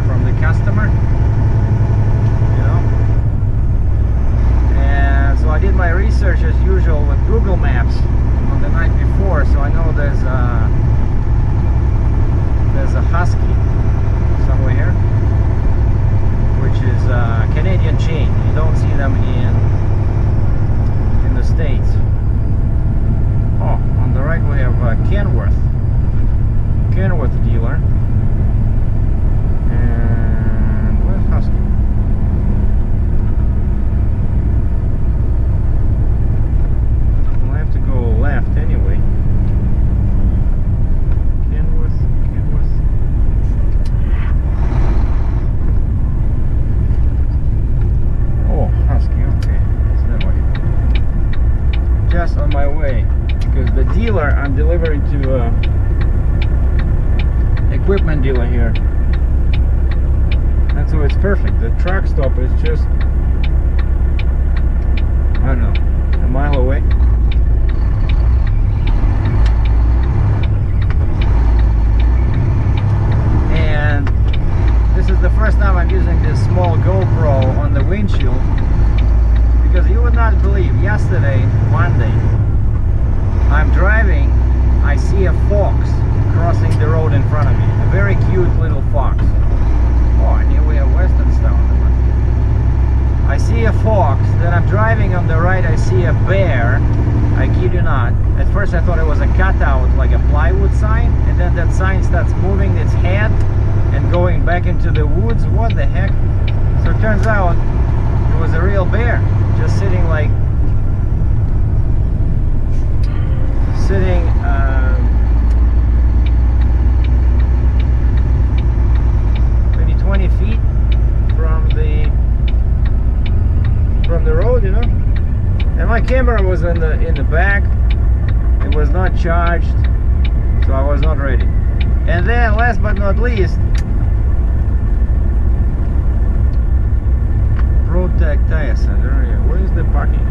from the customer, you know. And so I did my research as usual with Google Maps on the night before, so I know there's a husky somewhere here, which is a Canadian chain. You don't see them in the States. Oh, on the right we have Kenworth dealer. And where's Husky? We'll have to go left anyway. Kenworth. Oh, Husky, okay. It's that way. Just on my way. Because the dealer I'm delivering to equipment dealer here, and so it's perfect. The truck stop is just, I don't know, a mile away. And this is the first time I'm using this small GoPro on the windshield, because you would not believe, yesterday, Monday, I'm driving, I see a fox crossing the road in front of me. A very cute little fox. Oh, and here we have Western Star on the front. I see a fox, then I'm driving on the right, I see a bear. I kid you not. At first I thought it was a cutout, like a plywood sign, and then that sign starts moving its head and going back into the woods. What the heck? So it turns out it was a real bear, just sitting like maybe 20 feet from the road, you know. And my camera was in the back. It was not charged, so I was not ready. And then, last but not least, Protect Tire Center. Where is the parking?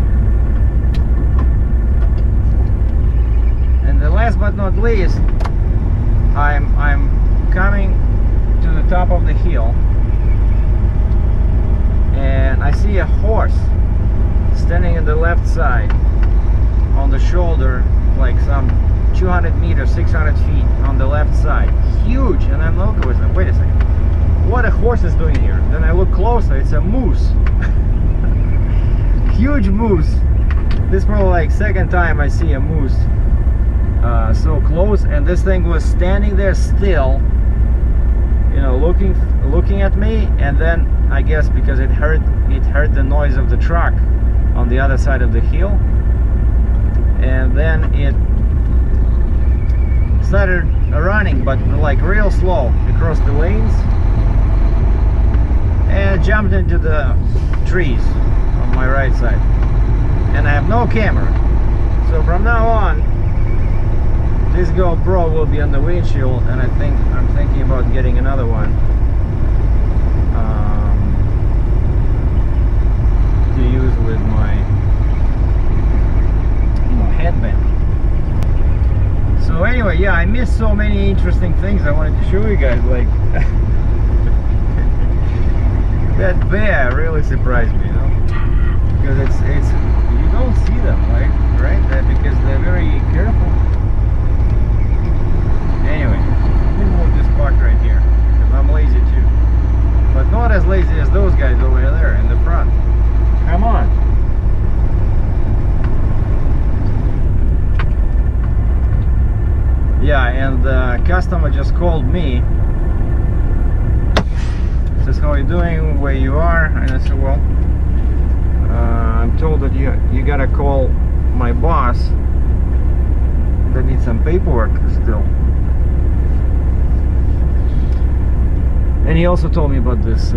And the last but not least, I'm coming to the top of the hill, and I see a horse standing on the left side on the shoulder, like some 200 meters, 600 feet on the left side. Huge. And I'm looking with them. Wait a second. What a horse is doing here? Then I look closer. It's a moose. Huge moose. This is probably like second time I see a moose so close, and this thing was standing there still, you know, looking at me. And then I guess because it heard the noise of the truck on the other side of the hill, and then it started running, but like real slow across the lanes, and jumped into the trees on my right side. And I have no camera, so from now on this GoPro will be on the windshield, and I'm thinking about getting another one to use with my headband. So anyway, yeah, I missed so many interesting things I wanted to show you guys. Like that bear really surprised me, you know, because it's you don't see them, right? Because they're very careful. Anyway, we'll move this park right here, because I'm lazy too, but not as lazy as those guys over there in the front. Come on. Yeah, and the customer just called me. Says, how are you doing, where you are? And I said, well, I'm told that you gotta call my boss. They need some paperwork still. And he also told me about this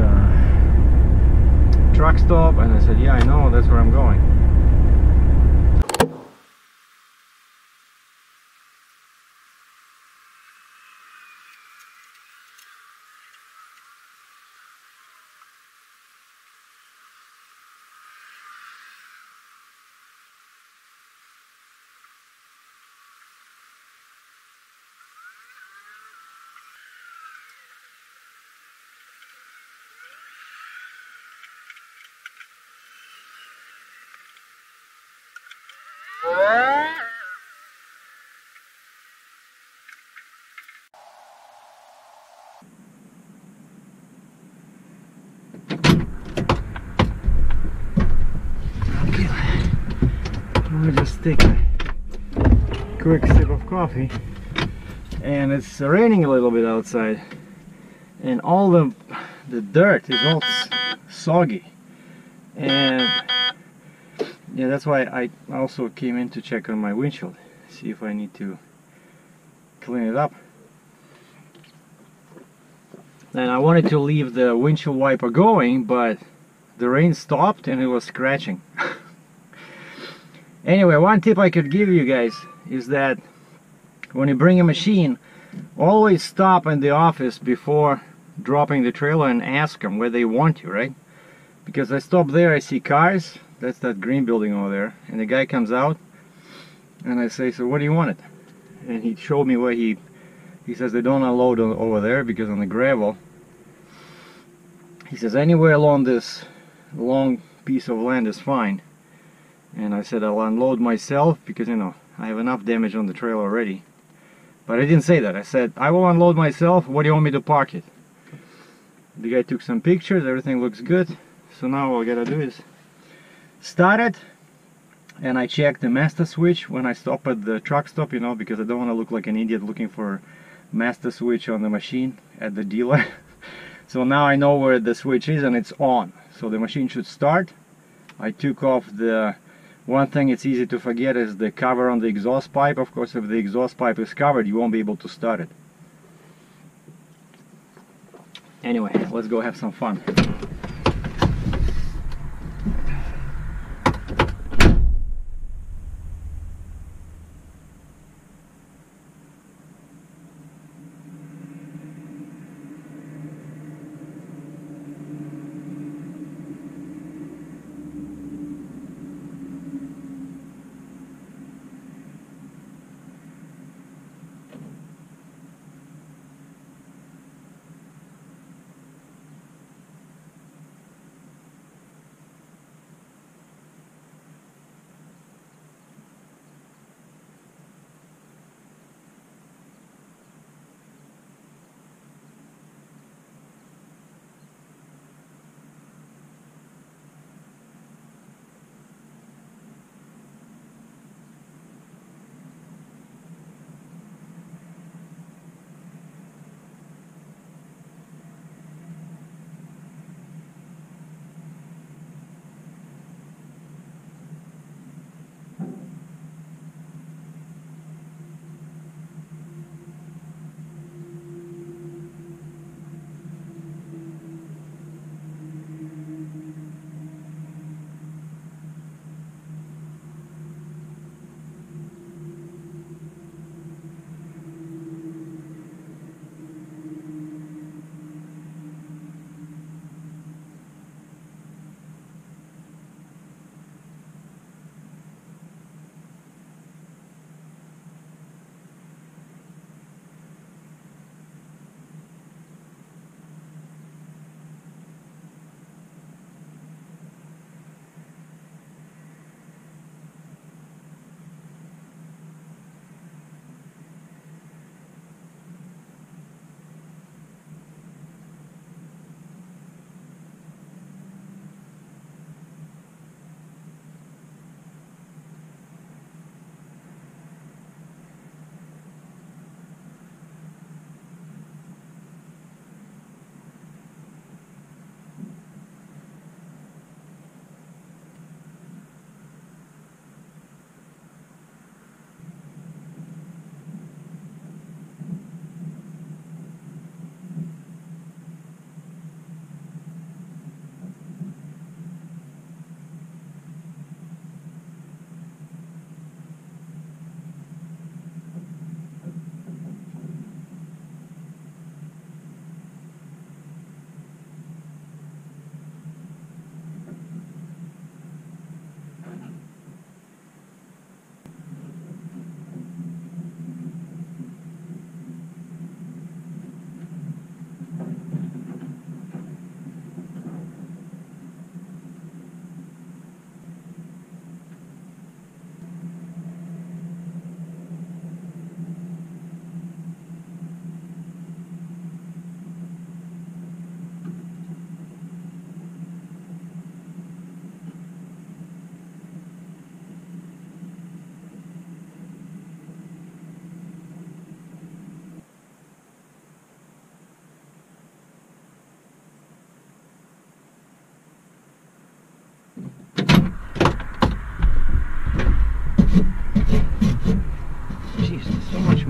truck stop, and I said, yeah, I know, that's where I'm going. me just take a quick sip of coffee. And it's raining a little bit outside, and all the dirt is all soggy, and yeah, that's why I also came in to check on my windshield, see if I need to clean it up. And I wanted to leave the windshield wiper going, but the rain stopped and it was scratching. Anyway, one tip I could give you guys is that when you bring a machine, always stop in the office before dropping the trailer and ask them where they want you, right? Because I stop there, I see cars, that's that green building over there, and the guy comes out and I say, so what do you want it? And he showed me where he says they don't unload over there because on the gravel, he says anywhere along this long piece of land is fine. And I said I'll unload myself because, you know, I have enough damage on the trailer already. But I didn't say that. I said, I will unload myself. Where do you want me to park it? The guy took some pictures. Everything looks good. So now all I gotta do is start it. And I check the master switch when I stop at the truck stop, you know, because I don't want to look like an idiot looking for master switch on the machine at the dealer. So now I know where the switch is and it's on. So the machine should start. I took off the... One thing it's easy to forget is the cover on the exhaust pipe. Of course, if the exhaust pipe is covered, you won't be able to start it. Anyway, let's go have some fun.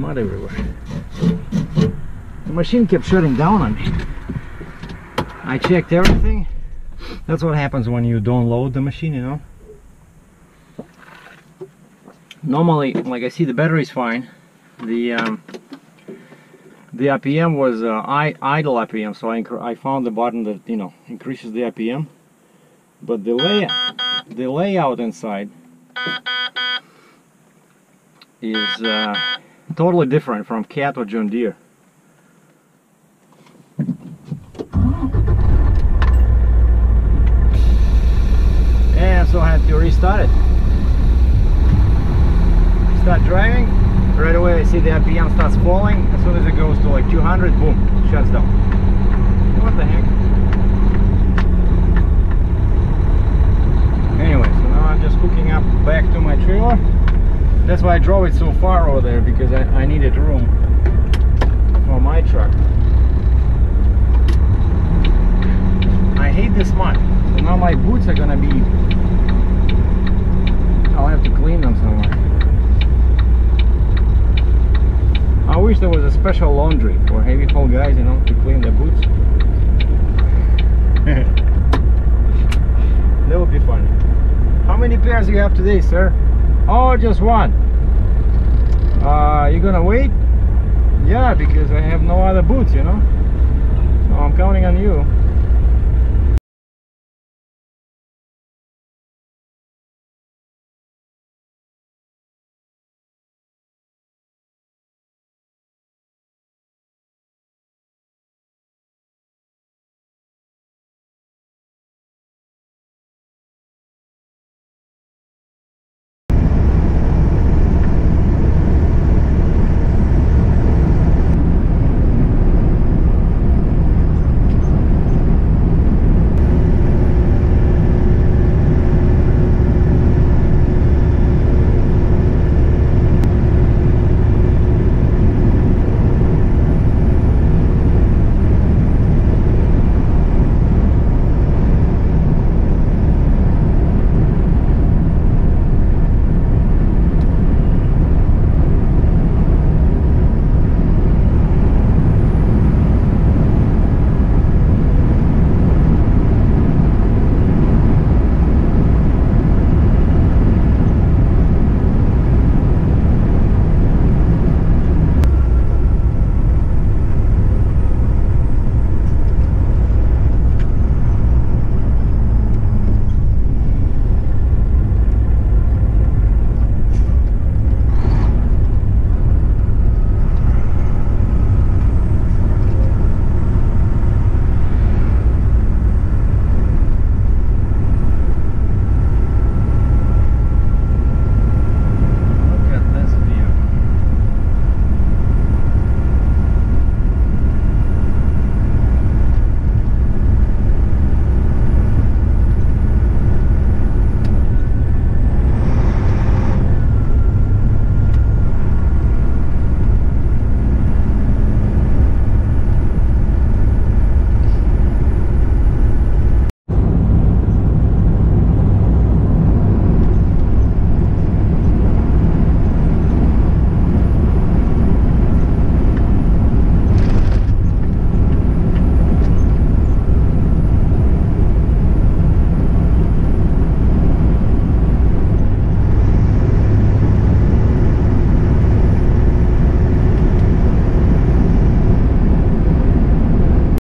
mud everywhere. The machine kept shutting down on me. I checked everything. That's what happens when you don't load the machine, you know. Normally, like I see the battery's fine. The RPM was idle RPM, so I found the button that, you know, increases the RPM. But the layout inside is totally different from Cat or John Deere. And so I had to restart it. Start driving, right away I see the RPM starts falling. As soon as it goes to like 200, boom, shuts down. What the heck? Anyway, so now I'm just hooking up back to my trailer. That's why I drove it so far over there, because I needed room for my truck. I hate this mud. So now my boots are gonna be... I'll have to clean them somewhere. I wish there was a special laundry for heavy haul guys, you know, to clean their boots. That would be funny. How many pairs do you have today, sir? Oh, just one. You gonna wait? Yeah, because I have no other boots, you know. So I'm counting on you.